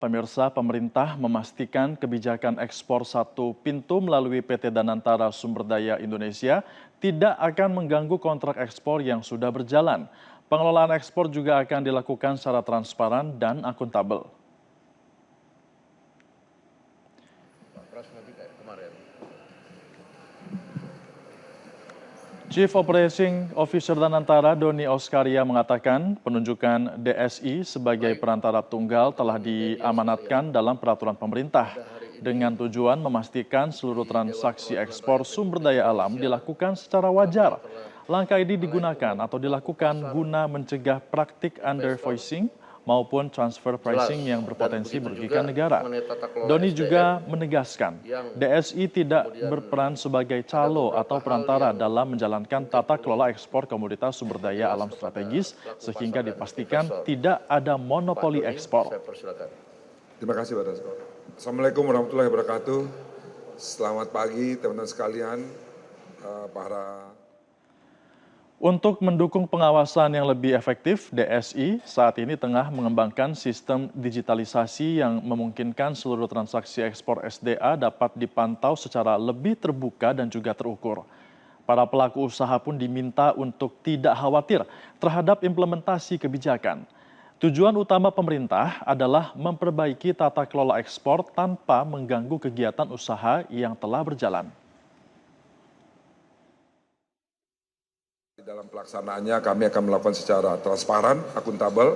Pemirsa, pemerintah memastikan kebijakan ekspor satu pintu melalui PT Danantara Sumber Daya Indonesia tidak akan mengganggu kontrak ekspor yang sudah berjalan. Pengelolaan ekspor juga akan dilakukan secara transparan dan akuntabel. Chief Operating Officer Danantara Doni Oskaria mengatakan penunjukan DSI sebagai perantara tunggal telah diamanatkan dalam peraturan pemerintah dengan tujuan memastikan seluruh transaksi ekspor sumber daya alam dilakukan secara wajar. Langkah ini digunakan atau dilakukan guna mencegah praktik undervoicing maupun transfer pricing yang berpotensi merugikan negara. Doni juga menegaskan, DSI tidak berperan sebagai calo atau perantara dalam menjalankan tata kelola ekspor komoditas sumber daya alam strategis, sehingga dipastikan tidak ada monopoli ekspor. Terima kasih, Pak Dasko. Assalamualaikum warahmatullahi wabarakatuh. Selamat pagi, teman-teman sekalian, para. Untuk mendukung pengawasan yang lebih efektif, DSI saat ini tengah mengembangkan sistem digitalisasi yang memungkinkan seluruh transaksi ekspor SDA dapat dipantau secara lebih terbuka dan juga terukur. Para pelaku usaha pun diminta untuk tidak khawatir terhadap implementasi kebijakan. Tujuan utama pemerintah adalah memperbaiki tata kelola ekspor tanpa mengganggu kegiatan usaha yang telah berjalan. Dalam pelaksanaannya kami akan melakukan secara transparan, akuntabel,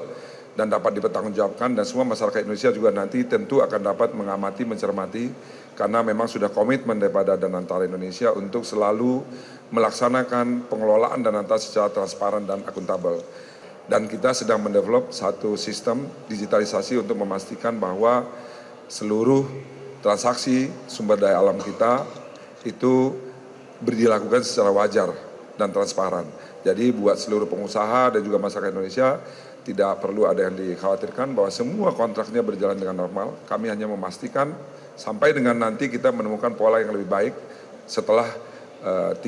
dan dapat dipertanggungjawabkan, dan semua masyarakat Indonesia juga nanti tentu akan dapat mengamati, mencermati, karena memang sudah komitmen daripada Danantara Indonesia untuk selalu melaksanakan pengelolaan Danantara secara transparan dan akuntabel. Dan kita sedang mendevelop satu sistem digitalisasi untuk memastikan bahwa seluruh transaksi sumber daya alam kita itu dilakukan secara wajar dan transparan. Jadi buat seluruh pengusaha dan juga masyarakat Indonesia tidak perlu ada yang dikhawatirkan bahwa semua kontraknya berjalan dengan normal. Kami hanya memastikan sampai dengan nanti kita menemukan pola yang lebih baik setelah 31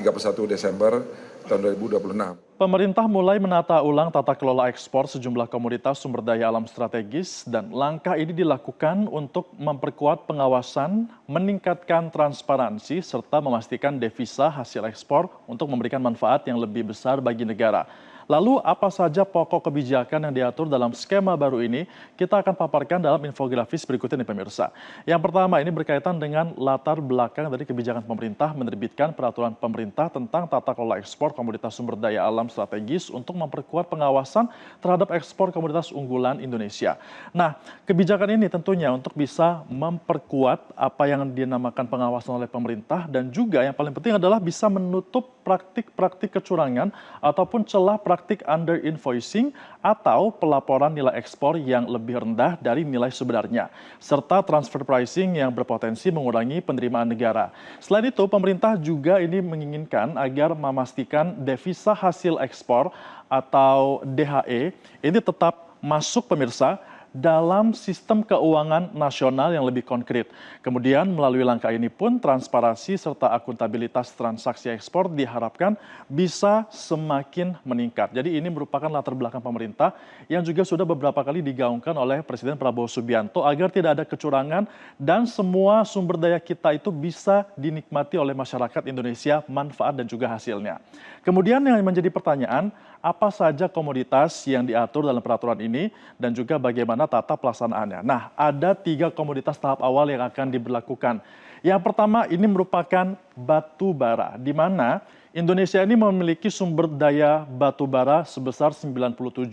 Desember tahun 2026. Pemerintah mulai menata ulang tata kelola ekspor sejumlah komoditas sumber daya alam strategis dan langkah ini dilakukan untuk memperkuat pengawasan, meningkatkan transparansi, serta memastikan devisa hasil ekspor untuk memberikan manfaat yang lebih besar bagi negara. Lalu apa saja pokok kebijakan yang diatur dalam skema baru ini? Kita akan paparkan dalam infografis berikut ini, pemirsa. Yang pertama ini berkaitan dengan latar belakang dari kebijakan pemerintah menerbitkan peraturan pemerintah tentang tata kelola ekspor komoditas sumber daya alam strategis untuk memperkuat pengawasan terhadap ekspor komoditas unggulan Indonesia. Nah, kebijakan ini tentunya untuk bisa memperkuat apa yang dinamakan pengawasan oleh pemerintah dan juga yang paling penting adalah bisa menutup praktik-praktik kecurangan ataupun celah praktik under invoicing atau pelaporan nilai ekspor yang lebih rendah dari nilai sebenarnya, serta transfer pricing yang berpotensi mengurangi penerimaan negara. Selain itu, pemerintah juga ini menginginkan agar memastikan devisa hasil ekspor atau DHE ini tetap masuk, pemirsa, dalam sistem keuangan nasional yang lebih konkret. Kemudian melalui langkah ini pun transparansi serta akuntabilitas transaksi ekspor diharapkan bisa semakin meningkat. Jadi ini merupakan latar belakang pemerintah yang juga sudah beberapa kali digaungkan oleh Presiden Prabowo Subianto agar tidak ada kecurangan dan semua sumber daya kita itu bisa dinikmati oleh masyarakat Indonesia, manfaat dan juga hasilnya. Kemudian yang menjadi pertanyaan, apa saja komoditas yang diatur dalam peraturan ini dan juga bagaimana tata pelaksanaannya. Nah, ada 3 komoditas tahap awal yang akan diberlakukan. Yang pertama ini merupakan batu bara, di mana Indonesia ini memiliki sumber daya batu bara sebesar 97,96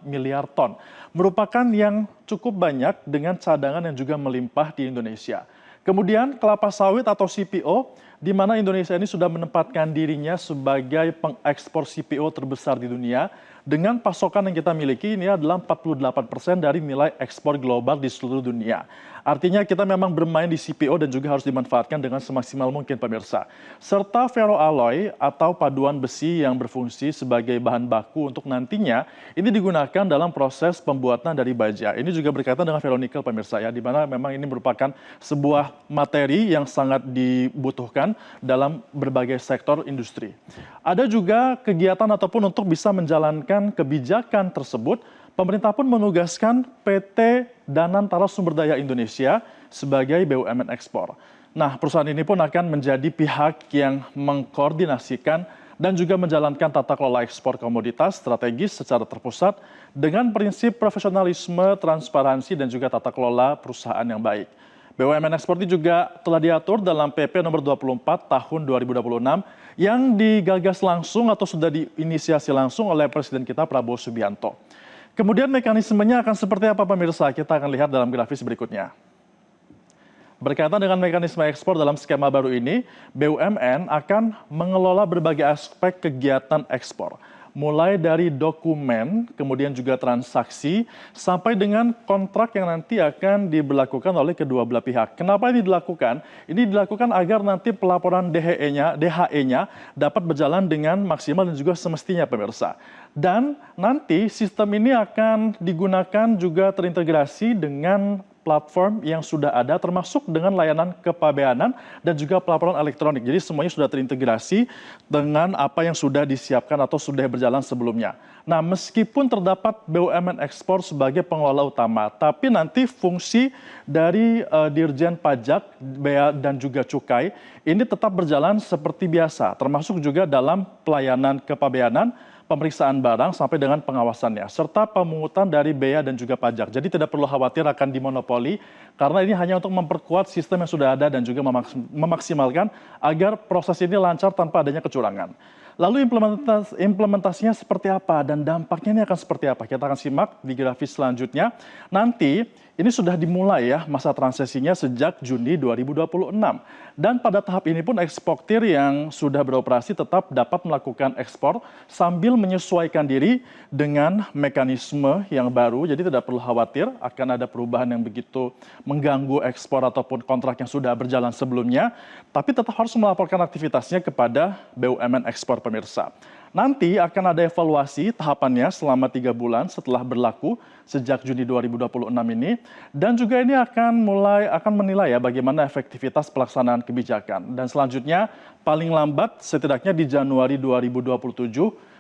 miliar ton. Merupakan yang cukup banyak dengan cadangan yang juga melimpah di Indonesia. Kemudian kelapa sawit atau CPO, di mana Indonesia ini sudah menempatkan dirinya sebagai pengekspor CPO terbesar di dunia. Dengan pasokan yang kita miliki ini adalah 48% dari nilai ekspor global di seluruh dunia. Artinya kita memang bermain di CPO dan juga harus dimanfaatkan dengan semaksimal mungkin, pemirsa. Serta ferroalloy atau paduan besi yang berfungsi sebagai bahan baku untuk nantinya ini digunakan dalam proses pembuatan dari baja. Ini juga berkaitan dengan ferronikel, pemirsa, ya, di mana memang ini merupakan sebuah materi yang sangat dibutuhkan dalam berbagai sektor industri. Ada juga kegiatan ataupun untuk bisa menjalankan kebijakan tersebut, Pemerintah pun menugaskan PT Danantara Sumber Daya Indonesia sebagai BUMN ekspor. Nah, perusahaan ini pun akan menjadi pihak yang mengkoordinasikan dan juga menjalankan tata kelola ekspor komoditas strategis secara terpusat dengan prinsip profesionalisme, transparansi, dan juga tata kelola perusahaan yang baik. BUMN ekspor ini juga telah diatur dalam PP nomor 24 tahun 2026 yang digagas langsung atau sudah diinisiasi langsung oleh Presiden kita Prabowo Subianto. Kemudian mekanismenya akan seperti apa pemirsa? Kita akan lihat dalam grafis berikutnya. Berkaitan dengan mekanisme ekspor dalam skema baru ini, BUMN akan mengelola berbagai aspek kegiatan ekspor. Mulai dari dokumen, kemudian juga transaksi, sampai dengan kontrak yang nanti akan diberlakukan oleh kedua belah pihak. Kenapa ini dilakukan? Ini dilakukan agar nanti pelaporan DHE-nya dapat berjalan dengan maksimal dan juga semestinya pemirsa. Dan nanti sistem ini akan digunakan juga terintegrasi dengan platform yang sudah ada termasuk dengan layanan kepabeanan dan juga pelaporan elektronik. Jadi semuanya sudah terintegrasi dengan apa yang sudah disiapkan atau sudah berjalan sebelumnya. Nah, meskipun terdapat BUMN ekspor sebagai pengelola utama, tapi nanti fungsi dari Dirjen Pajak, Bea dan juga Cukai ini tetap berjalan seperti biasa, termasuk juga dalam pelayanan kepabeanan, pemeriksaan barang sampai dengan pengawasannya, serta pemungutan dari bea dan juga pajak. Jadi tidak perlu khawatir akan dimonopoli, karena ini hanya untuk memperkuat sistem yang sudah ada dan juga memaksimalkan agar proses ini lancar tanpa adanya kecurangan. Lalu implementasinya seperti apa dan dampaknya ini akan seperti apa? Kita akan simak di grafis selanjutnya. Nanti ini sudah dimulai ya masa transisinya sejak Juni 2026. Dan pada tahap ini pun eksportir yang sudah beroperasi tetap dapat melakukan ekspor sambil menyesuaikan diri dengan mekanisme yang baru. Jadi tidak perlu khawatir akan ada perubahan yang begitu mengganggu ekspor ataupun kontrak yang sudah berjalan sebelumnya. Tapi tetap harus melaporkan aktivitasnya kepada BUMN ekspor pemirsa. Nanti akan ada evaluasi tahapannya selama 3 bulan setelah berlaku sejak Juni 2026 ini. Dan juga ini akan menilai ya bagaimana efektivitas pelaksanaan kebijakan. Dan selanjutnya paling lambat setidaknya di Januari 2027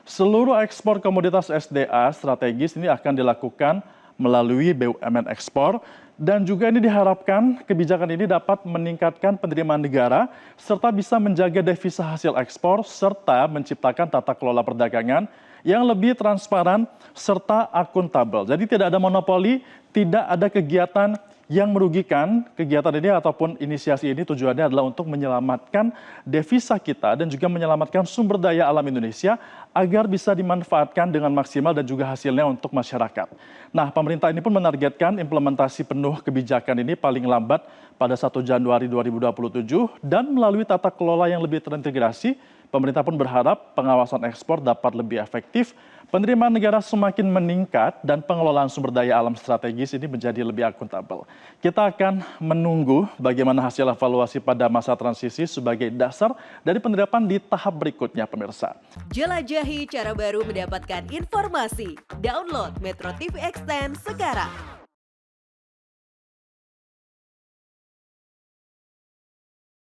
seluruh ekspor komoditas SDA strategis ini akan dilakukan melalui BUMN ekspor. Dan juga ini diharapkan kebijakan ini dapat meningkatkan penerimaan negara serta bisa menjaga devisa hasil ekspor serta menciptakan tata kelola perdagangan yang lebih transparan serta akuntabel. Jadi tidak ada monopoli, tidak ada kegiatan yang merugikan. Kegiatan ini ataupun inisiasi ini tujuannya adalah untuk menyelamatkan devisa kita dan juga menyelamatkan sumber daya alam Indonesia agar bisa dimanfaatkan dengan maksimal dan juga hasilnya untuk masyarakat. Nah, pemerintah ini pun menargetkan implementasi penuh kebijakan ini paling lambat pada 1 Januari 2027 dan melalui tata kelola yang lebih terintegrasi, pemerintah pun berharap pengawasan ekspor dapat lebih efektif, penerimaan negara semakin meningkat, dan pengelolaan sumber daya alam strategis ini menjadi lebih akuntabel. Kita akan menunggu bagaimana hasil evaluasi pada masa transisi sebagai dasar dari penerapan di tahap berikutnya, pemirsa. Jelajahi cara baru mendapatkan informasi. Download Metro TV Extend sekarang.